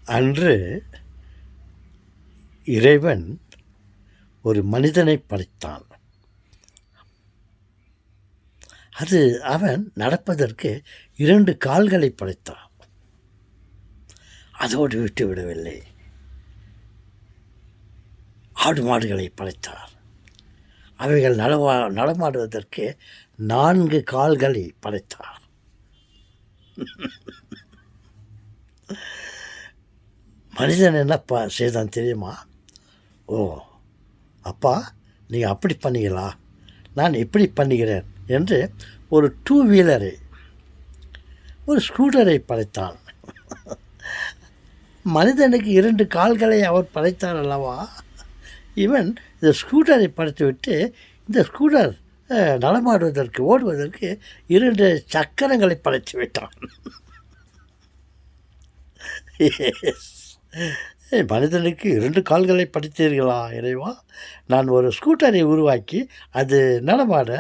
அன்று இறைவன் ஒரு மனிதனை படைத்தான். அது அவன் நடப்பதற்கு 2 கால்களை படைத்தான். அதோடு விட்டு விடவில்லை. ஆடு மாடுகளை படைத்தார். அவைகள் நடமாடுவதற்கு 4 கால்களை படைத்தார். மனிதன் என்னப்பா செய்தான் தெரியுமா? ஓ அப்பா, நீங்கள் அப்படி பண்ணீங்களா, நான் இப்படி பண்ணுகிறேன் என்று ஒரு 2 வீலரை, ஒரு ஸ்கூட்டரை படைத்தான். மனிதனுக்கு 2 கால்களை அவர் படைத்தார் அல்லவா? இவன் இந்த ஸ்கூட்டரை படைத்துவிட்டு இந்த ஸ்கூட்டர் நடமாடுவதற்கு, ஓடுவதற்கு 2 சக்கரங்களை படைத்து விட்டான். மனிதனுக்கு 2 கால்களை படைத்தீர்களா இறைவா? நான் ஒரு ஸ்கூட்டரை உருவாக்கி அது நடமாட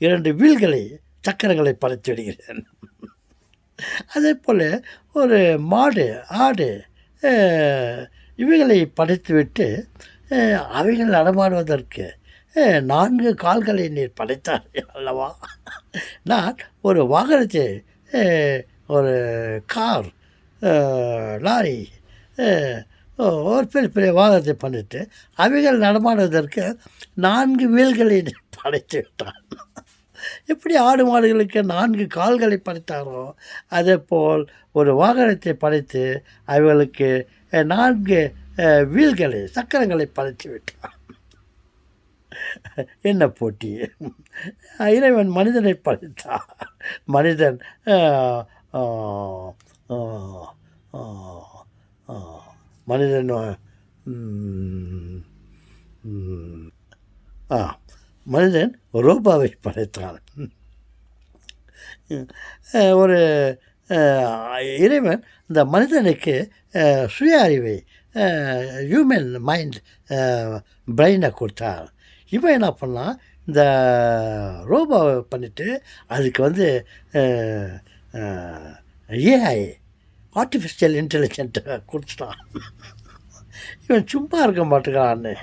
2 வீல்களை, சக்கரங்களை படைத்து விடுகிறேன். அதே போல் ஒரு மாடு, ஆடு இவைகளை படைத்துவிட்டு அவைகள் நடமாடுவதற்கு 4 கால்களை நீர் படைத்தார் அல்லவா? நான் ஒரு வாகனத்தை, ஒரு கார், லாரி, ஒரு பெரிய பெரிய வாகனத்தை பண்ணிவிட்டு அவைகள் நடமாடுவதற்கு 4 வீல்களை படைத்து விட்டான். எப்படி ஆடு மாடுகளுக்கு 4 கால்களை படைத்தாரோ அதே போல் ஒரு வாகனத்தை படைத்து அவைகளுக்கு 4 வீல்களை, சக்கரங்களை படைத்து விட்டான். என்ன போட்டி! இறைவன் மனிதனை படைத்தான். மனிதன் மனிதன் மனிதன் ரோபாவை படைத்தான். ஒரு இறைவன் இந்த மனிதனுக்கு சுய அறிவை, ஹியூமன் மைண்ட், பிரெயினை கொடுத்தார். இவன் என்ன பண்ணான், இந்த ரோபாவை பண்ணிவிட்டு அதுக்கு ஏஐ, ஆர்டிஃபிஷியல் இன்டெலிஜென்ட்டை கொடுத்துட்டான். இவன் சும்மா இருக்க மாட்டேங்கிறான்னு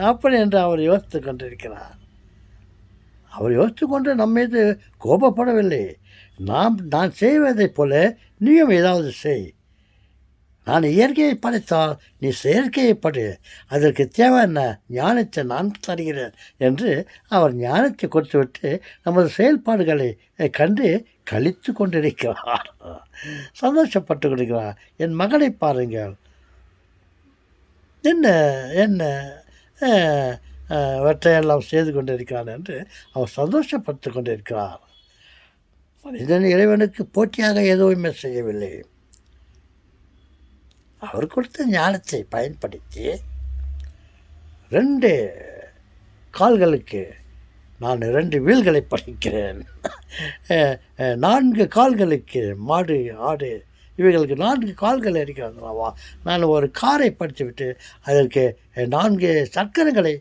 அப்படி என்று அவர் யோசித்து கொண்டிருக்கிறார். அவர் யோசித்து கொண்டு நம்ம மீது கோபப்படவில்லை. நான் செய்வதைப் போல நீயும் ஏதாவது செய். நான் இயற்கையை படைத்தால் நீ செயற்கையை படு. அதற்கு தேவையான ஞானத்தை நான் தருகிறேன் என்று அவர் ஞானத்தை கொடுத்துவிட்டு நமது செயல்பாடுகளை கண்டு கழித்து கொண்டிருக்கிறார். சந்தோஷப்பட்டு கொண்டிருக்கிறார். என் மகனை பாருங்கள், என்ன என்ன வெற்றையெல்லாம் செய்து கொண்டிருக்கிறான் என்று அவர் சந்தோஷப்பட்டு கொண்டிருக்கிறார். மனிதன் இறைவனுக்கு போட்டியாக எதுவுமே செய்யவில்லை. அவர் கொடுத்த ஞானத்தை பயன்படுத்தி 2 கால்களுக்கு நான் 2 வீல்களை படைக்கிறேன். 4 கால்களுக்கு மாடு, ஆடு இவைகளுக்கு 4 கால்கள் இருக்கிறதுனாவா நான் ஒரு காரை படைத்துவிட்டு அதற்கு 4 சக்கரங்களை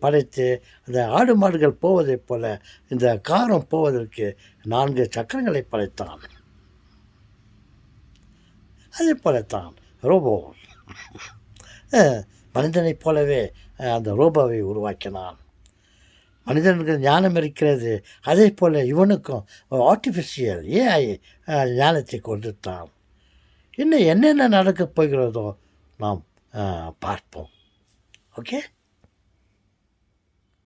படைத்து அந்த ஆடு மாடுகள் போவதைப் போல இந்த காரம் போவதற்கு 4 சக்கரங்களை படைத்தான். அதே போலத்தான் ரோபோ மனிதனைப் போலவே அந்த ரோபோவை உருவாக்கினான். மனிதனுக்கு ஞானம் இருக்கிறது, அதே போல் இவனுக்கும் ஆர்டிஃபிஷியல் ஏஐ ஞானத்தை கொடுத்தான். இன்னும் என்னென்ன நடக்கப் போகிறதோ நாம் பார்ப்போம். ஓகே.